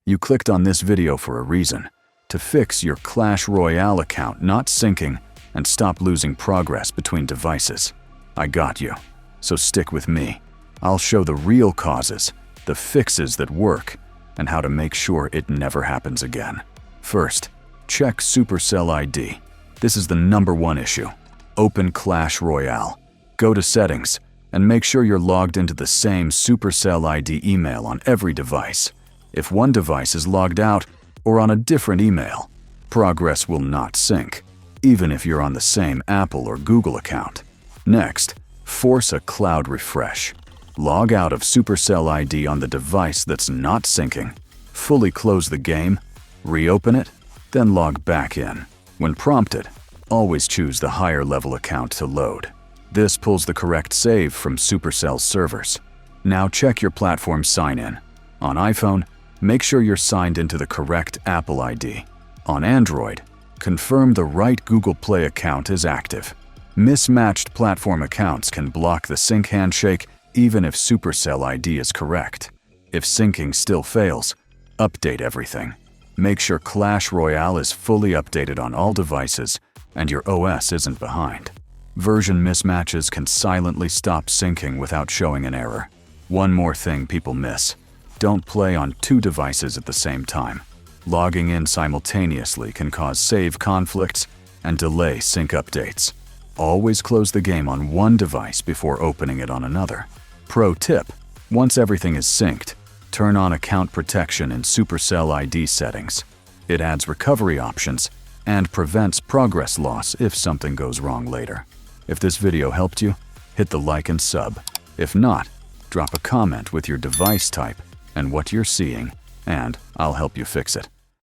You clicked on this video for a reason: to fix your Clash Royale account not syncing and stop losing progress between devices. I got you, so stick with me. I'll show the real causes, the fixes that work, and how to make sure it never happens again. First, check Supercell ID. This is the #1 issue. Open Clash Royale. Go to Settings, and make sure you're logged into the same Supercell ID email on every device. If one device is logged out or on a different email, progress will not sync, even if you're on the same Apple or Google account. Next, force a cloud refresh. Log out of Supercell ID on the device that's not syncing. Fully close the game, reopen it, then log back in. When prompted, always choose the higher level account to load. This pulls the correct save from Supercell's servers. Now check your platform sign-in. On iPhone, make sure you're signed into the correct Apple ID. On Android, confirm the right Google Play account is active. Mismatched platform accounts can block the sync handshake even if Supercell ID is correct. If syncing still fails, update everything. Make sure Clash Royale is fully updated on all devices and your OS isn't behind. Version mismatches can silently stop syncing without showing an error. One more thing people miss: don't play on 2 devices at the same time. Logging in simultaneously can cause save conflicts and delay sync updates. Always close the game on one device before opening it on another. Pro tip: once everything is synced, turn on account protection in Supercell ID settings. It adds recovery options and prevents progress loss if something goes wrong later. If this video helped you, hit the like and sub. If not, drop a comment with your device type and what you're seeing, and I'll help you fix it.